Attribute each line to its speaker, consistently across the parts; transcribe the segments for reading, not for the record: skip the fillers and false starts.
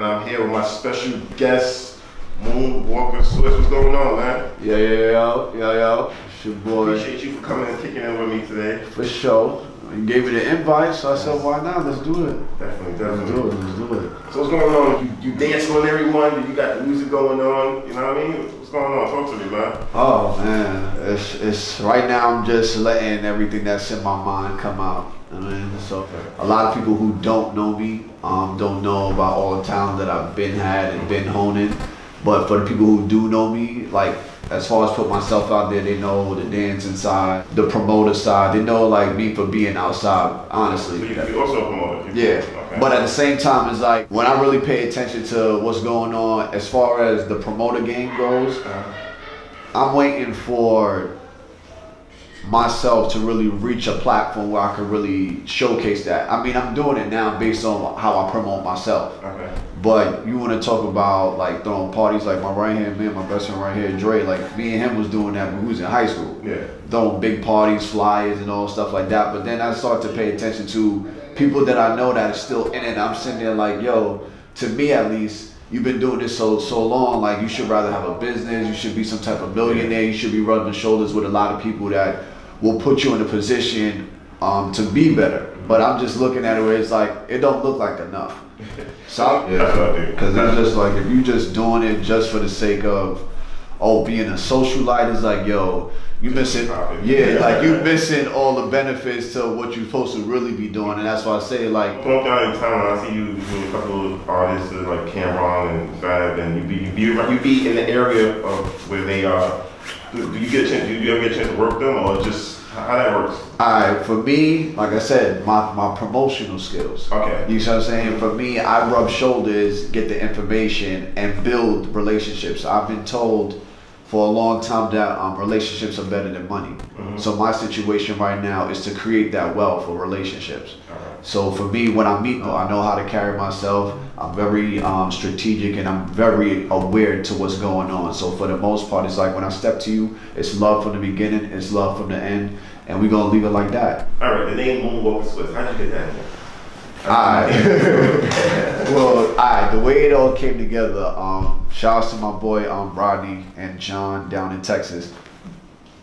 Speaker 1: and I'm here with my special guest, Moonwalker Swizz. What's going on, man?
Speaker 2: Yo. It's your boy.
Speaker 1: Appreciate you for coming and kicking in with me today.
Speaker 2: For sure. You gave me the invite, so I said, why not? Let's do it.
Speaker 1: Definitely.
Speaker 2: Let's do it.
Speaker 1: So what's going on? You dancing on everyone? You got the music going on? You know what I mean? What's going on? Talk to me, man.
Speaker 2: Oh man, it's right now. I'm just letting everything that's in my mind come out. I mean, so a lot of people who don't know me, don't know about all the talent that I've had and been honing. But for the people who do know me, like as far as put myself out there, they know the dancing side, the promoter side. They know like me for being outside, honestly.
Speaker 1: So you also a promoter?
Speaker 2: Yeah.
Speaker 1: Okay.
Speaker 2: But at the same time, it's like when I really pay attention to what's going on as far as the promoter game goes, I'm waiting for myself to really reach a platform where I can really showcase that. I mean, I'm doing it now based on how I promote myself.
Speaker 1: Okay.
Speaker 2: But you want to talk about like throwing parties, like my right hand man, my best friend right here, Dre, like me and him was doing that when we was in high school.
Speaker 1: Yeah.
Speaker 2: Throwing big parties, flyers and all stuff like that. But then I started to pay attention to people that I know that are still in it. I'm sitting there like, yo, to me at least, you've been doing this so long, like you should rather have a business, you should be some type of millionaire, you should be rubbing shoulders with a lot of people that will put you in a position to be better. But I'm just looking at it where it's like, it don't look like enough. So, because it's just like, if you just doing it just for the sake of, being a socialite, it's like, yo, you missing, like you missing all the benefits to what you're supposed to really be doing. And that's why I say like,
Speaker 1: From time to time, I see you with a couple of artists like Cameron and Fab, and you be in the area of where they are. Do you get a chance? Do you ever get a chance to work them, or just how that works?
Speaker 2: Alright, for me, like I said, my promotional skills.
Speaker 1: Okay.
Speaker 2: You see what I'm saying? For me, I rub shoulders, get the information, and build relationships. I've been told for a long time that relationships are better than money. So my situation right now is to create that wealth for relationships. So for me, when I meet people, I know how to carry myself. I'm very strategic and I'm very aware to what's going on. So for the most part, it's like when I step to you, it's love from the beginning, it's love from the end, and we're gonna leave it like that.
Speaker 1: All right, the name Moonwalker Swizz, how'd you get that name?
Speaker 2: The way it all came together, shout out to my boy Rodney and John down in Texas.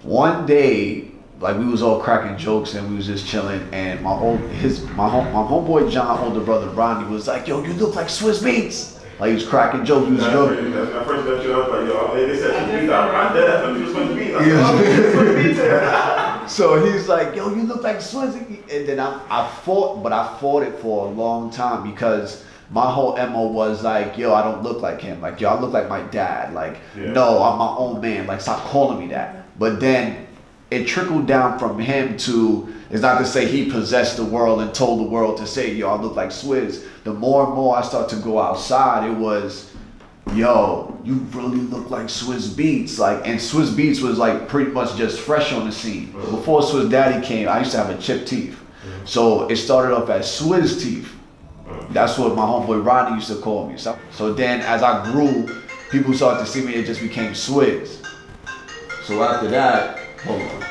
Speaker 2: One day, like we was all cracking jokes and we was just chilling, and my homeboy John, older brother Rodney, was like, yo, you look like Swizz Beatz. Like he was cracking jokes, he was joking.
Speaker 1: When I first met you, I was like, yo, they said Swizz Beatz. I did that when you was Swizz Beatz. I was like, Swizz Beatz.
Speaker 2: So he's like, yo, you look like Swizz. And then I fought it for a long time because my whole MO was like, yo, I don't look like him. Like, yo, I look like my dad. Like, no, I'm my own man. Like, stop calling me that. But then it trickled down from him to, it's not to say he possessed the world and told the world to say, yo, I look like Swizz. The more and more I start to go outside, it was, yo, you really look like Swizz Beatz. Like, and Swizz Beatz was like pretty much just fresh on the scene. Before Swizz Daddy came, I used to have a chipped teeth. So it started off as Swizz teeth. That's what my homeboy Rodney used to call me. So then as I grew, people started to see me, it just became Swizz. So after that, hold on.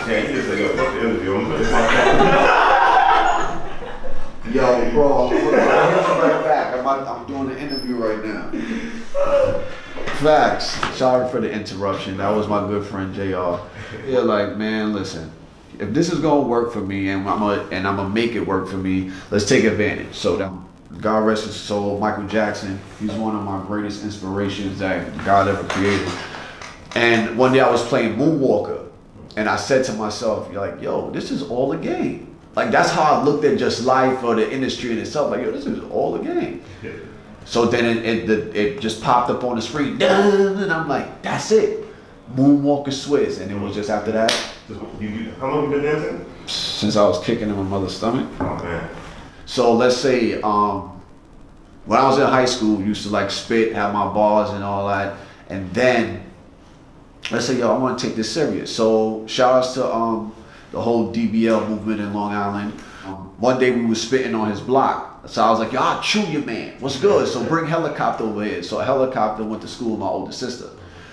Speaker 1: Yeah, you just said, yo, fuck the interview.
Speaker 2: Yo, bro, right back. I'm doing an interview right now. Facts. Sorry for the interruption. That was my good friend JR. Yeah, like, man, listen. If this is gonna work for me and I'm gonna make it work for me, let's take advantage. So God rest his soul, Michael Jackson. He's one of my greatest inspirations that God ever created. And one day I was playing Moonwalker, and I said to myself, like, yo, this is all a game. Like, that's how I looked at just life or the industry in itself. Like, yo, this is all a game. So then it just popped up on the screen, and I'm like, that's it. Moonwalker Swizz. And it was just after that.
Speaker 1: How long have you been dancing?
Speaker 2: Since I was kicking in my mother's stomach.
Speaker 1: Oh, man.
Speaker 2: So let's say, when I was in high school, used to like spit, have my bars and all that. And then, let's say, yo, I want to take this serious. So shout outs to the whole DBL movement in Long Island. One day we was spitting on his block. So I was like, yo, I'll chew your man. What's good? So bring Helicopter over here. So Helicopter went to school with my older sister.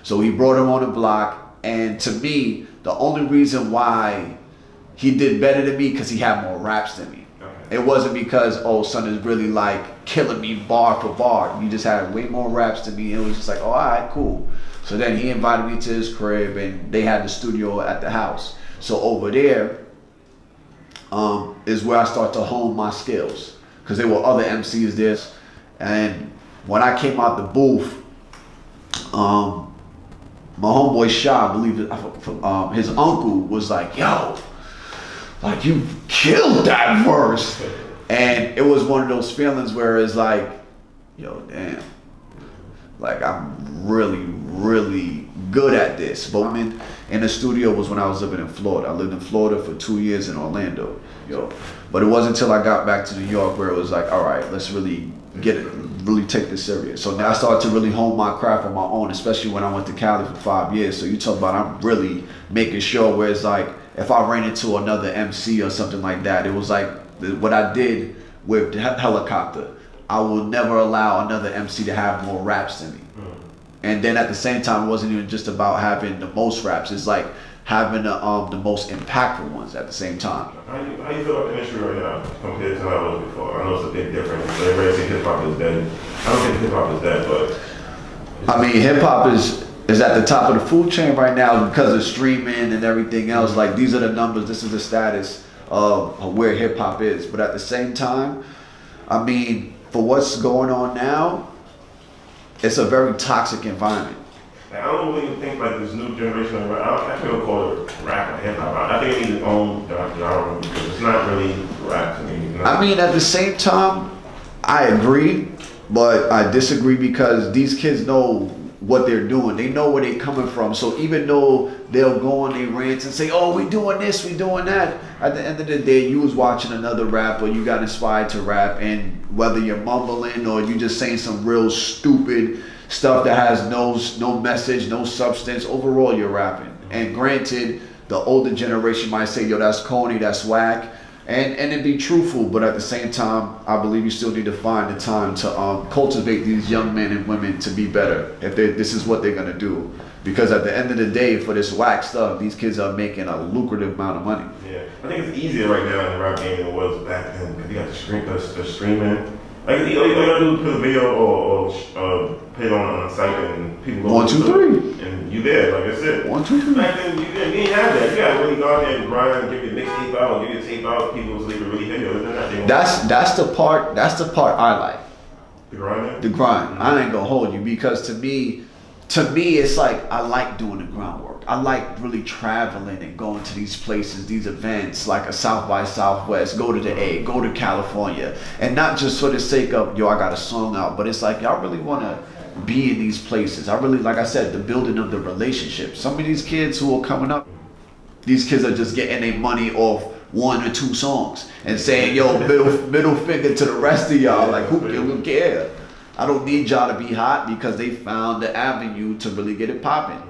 Speaker 2: So he brought him on the block. And to me, the only reason why he did better than me, because he had more raps than me. It wasn't because, oh, son is really like killing me bar for bar. You just had way more raps than me. It was just like, oh, all right, cool. So then he invited me to his crib, and they had the studio at the house. So over there is where I start to hone my skills, because there were other MCs there. And when I came out the booth, my homeboy Sha, I believe his uncle was like, yo, like you killed that verse. And it was one of those feelings where it's like, yo, damn, like I'm really, really good at this. But I'm in the studio was when I was living in Florida. I lived in Florida for 2 years in Orlando, yo. But it wasn't until I got back to New York where it was like, all right, let's really get it, really take this serious. So now I started to really hone my craft on my own, especially when I went to Cali for 5 years. So you talk about, I'm really making sure where it's like, if I ran into another MC or something like that, it was like what I did with Helicopter. I will never allow another MC to have more raps than me. And then at the same time, it wasn't even just about having the most raps. It's like having the most impactful ones at the same time.
Speaker 1: How you feel about the industry right now compared to how it was before? I know it's a big difference. Everybody say hip hop is dead. I don't think hip hop is dead, but
Speaker 2: I mean, hip hop is at the top of the food chain right now because of streaming and everything else. Like, these are the numbers. This is the status of where hip hop is. But at the same time, I mean, for what's going on now, it's a very toxic environment.
Speaker 1: I don't really think like this new generation of rap. I actually don't call it rap or hip hop. I think it needs its own genre because it's not really rap to me. You know?
Speaker 2: I mean, at the same time, I agree, but I disagree because these kids know what they're doing. They know where they're coming from. So even though they'll go on their rants and say, oh, we doing this, we doing that, at the end of the day, you was watching another rapper, you got inspired to rap, and whether you're mumbling or you just saying some real stupid stuff that has no message, no substance, overall you're rapping. And granted, the older generation might say, yo, that's corny, that's whack, and it be truthful, but at the same time, I believe you still need to find the time to cultivate these young men and women to be better if this is what they're gonna do. Because at the end of the day, for this whack stuff, these kids are making a lucrative amount of money.
Speaker 1: Yeah, I think it's easier right now in the rap game than it was back then because you got the streaming. Like, all you gotta do is put a video or put it on a site and people go
Speaker 2: 1, 2, 3.
Speaker 1: And you there, like that's it.
Speaker 2: 1, 2, 3.
Speaker 1: Back then, you didn't have that. You gotta really go out there and grind and give your mixtape out, give your tape out, people was leaving really videos.
Speaker 2: That's the part I like.
Speaker 1: The grind?
Speaker 2: The grind. I ain't gonna hold you because to me, it's like I like doing the groundwork. I like really traveling and going to these places, these events, like a South by Southwest, go to the A, go to California. And not just for the sake of, yo, I got a song out, but it's like, y'all really wanna be in these places. I really, like I said, the building of the relationships. Some of these kids who are coming up, these kids are just getting their money off 1 or 2 songs and saying, yo, middle finger to the rest of y'all, like who care? I don't need y'all to be hot because they found the avenue to really get it popping.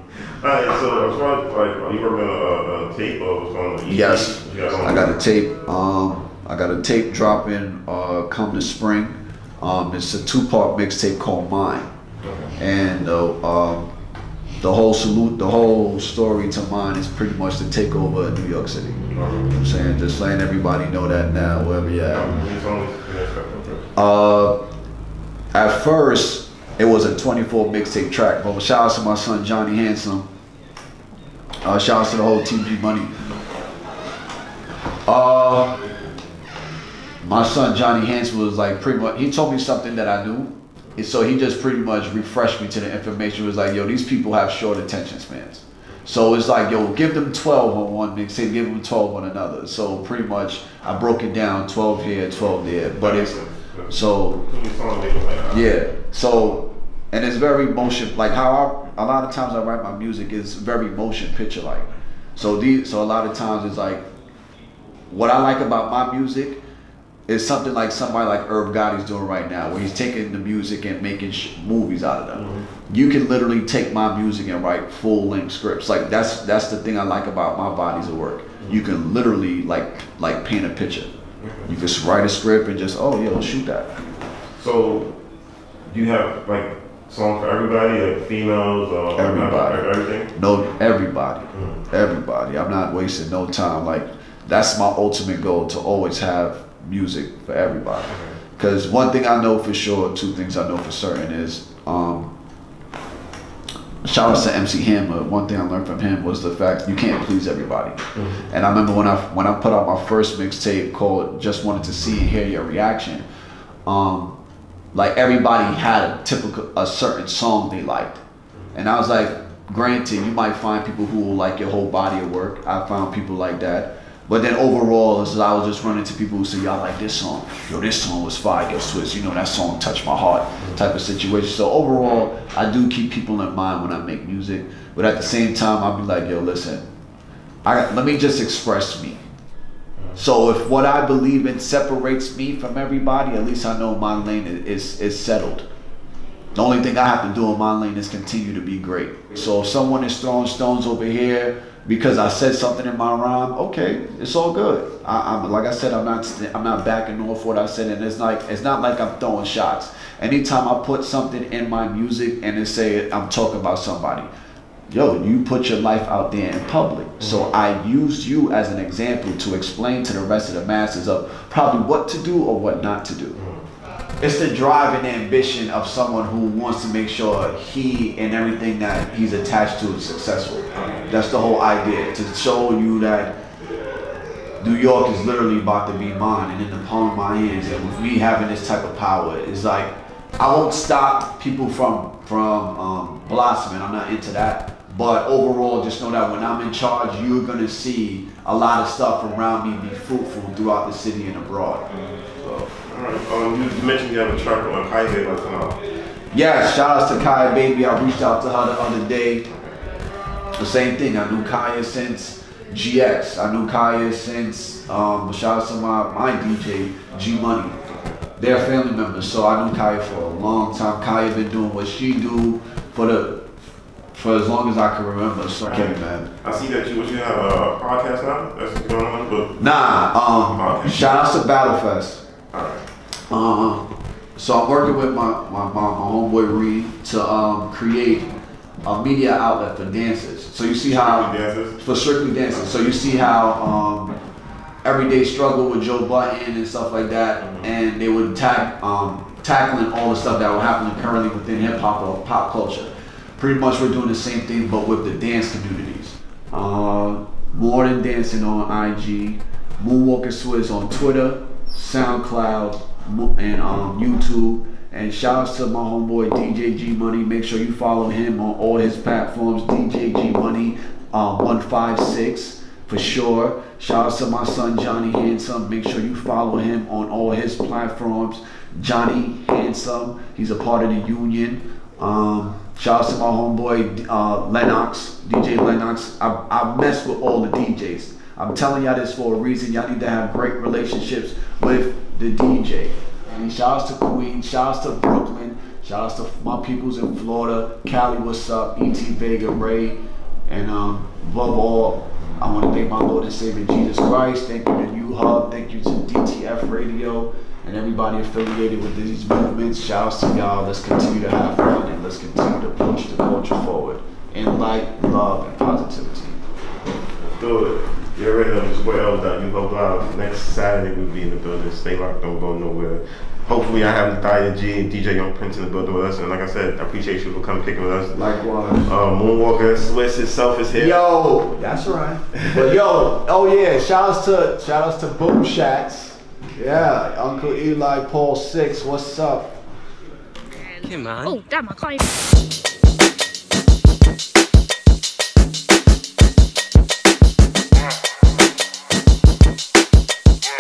Speaker 1: Alright, so as far as like, are you working on a tape or what's going on?
Speaker 2: Yes, I got a tape. I got a tape dropping come the spring. It's a 2-part mixtape called Mine, and the whole story to Mine is pretty much the takeover of New York City. You know what I'm saying? Just letting everybody know that now, wherever you're at. At first, it was a 24 mixtape track, but shout out to my son Johnny Handsome. Shout out to the whole TG Money. My son Johnny Handsome was like pretty much, he told me something that I knew. And so he just pretty much refreshed me to the information. It was like, yo, these people have short attention spans. So it's like, yo, give them 12 on one mixtape, give them 12 on another. So pretty much, I broke it down, 12 here, 12 there. But it's, so, yeah. So, and it's very motion, like how a lot of times I write my music is very motion picture like. So a lot of times it's like, what I like about my music is something like somebody like Irv Gotti's doing right now, where he's taking the music and making movies out of them. You can literally take my music and write full-length scripts. Like that's the thing I like about my bodies of work. You can literally like paint a picture. You just write a script and just, oh yeah, shoot that.
Speaker 1: So do you have like songs for everybody, like females or
Speaker 2: everybody?
Speaker 1: Everything?
Speaker 2: No, everybody. Everybody. I'm not wasting no time. Like that's my ultimate goal, to always have music for everybody. Because one thing I know for sure, two things I know for certain is, shout out to MC Hammer. One thing I learned from him was the fact you can't please everybody. And I remember when I put out my first mixtape called Just Wanted to See and Hear Your Reaction, like everybody had a certain song they liked. And I was like, granted, you might find people who will like your whole body of work. I found people like that. But then overall, I was just running to people who say, y'all like this song. Yo, this song was fire. Yo, Swizz, you know, that song touched my heart type of situation. So overall, I do keep people in mind when I make music. But at the same time, I'll be like, yo, listen, let me just express me. So if what I believe in separates me from everybody, at least I know my lane is settled. The only thing I have to do in my lane is continue to be great. So if someone is throwing stones over here because I said something in my rhyme, okay, it's all good. I'm like I said, I'm not backing off what I said, and it's not like I'm throwing shots. Anytime I put something in my music and it say I'm talking about somebody, yo, you put your life out there in public. So I used you as an example to explain to the rest of the masses of probably what to do or what not to do. It's the drive and ambition of someone who wants to make sure he and everything that he's attached to is successful. That's the whole idea, to show you that New York is literally about to be mine and in the palm of my hands. And with me having this type of power, it's like, I won't stop people from blossoming. I'm not into that. But overall, just know that when I'm in charge, you're gonna see a lot of stuff around me be fruitful throughout the city and abroad. So.
Speaker 1: All right. You mentioned you have a track on Kai Baby come out. Yeah,
Speaker 2: shout outs to Kaya Baby. I reached out to her the other day. The same thing. I knew Kaya since GX. I knew Kaya since shout out to my DJ G Money. They're family members, so I knew Kaya for a long time. Kaya been doing what she do for as long as I can remember. So okay, man.
Speaker 1: I see that you have a podcast now. That's going on, but
Speaker 2: nah. Shout outs to Battlefest.
Speaker 1: All right.
Speaker 2: So I'm working with my homeboy Reed to create a media outlet for dancers. So you see how for strictly dancers. So you see how Everyday Struggle with Joe Budden and stuff like that, and they would tackling all the stuff that were happening currently within hip hop or pop culture. Pretty much we're doing the same thing, but with the dance communities. More Than Dancing on IG, Moonwalker Swizz on Twitter, SoundCloud, and YouTube. And shout out to my homeboy DJ G Money. Make sure you follow him on all his platforms. DJ G Money 156 for sure. Shout out to my son Johnny Handsome. Make sure you follow him on all his platforms. Johnny Handsome. He's a part of the union. Shout out to my homeboy Lennox, DJ Lennox. I mess with all the DJs. I'm telling y'all this for a reason. Y'all need to have great relationships with the DJ. And shout outs to Queens, shout outs to Brooklyn, shout outs to my peoples in Florida, Cali, what's up, E.T. Vega, Ray, and above all, I want to thank my Lord and Savior Jesus Christ. Thank you to New Hub, thank you to DTF Radio, and everybody affiliated with these movements. Shout outs to y'all. Let's continue to have fun and let's continue to push the culture forward in light, love, and positivity.
Speaker 1: Do it. You already know this boy L. You Hope Live. Next Saturday we'll be in the building. Stay locked, don't go nowhere. Hopefully I have Nathia G and DJ Young Prince in the building with us. And like I said, I appreciate you for coming picking with us.
Speaker 2: Likewise.
Speaker 1: Moonwalker Swizz himself is here.
Speaker 2: Yo, that's right. But yo, oh yeah, shout outs to Boom Shats. Yeah, Uncle Eli Paul 6, what's up?
Speaker 3: Come on.
Speaker 4: Oh damn, I can't even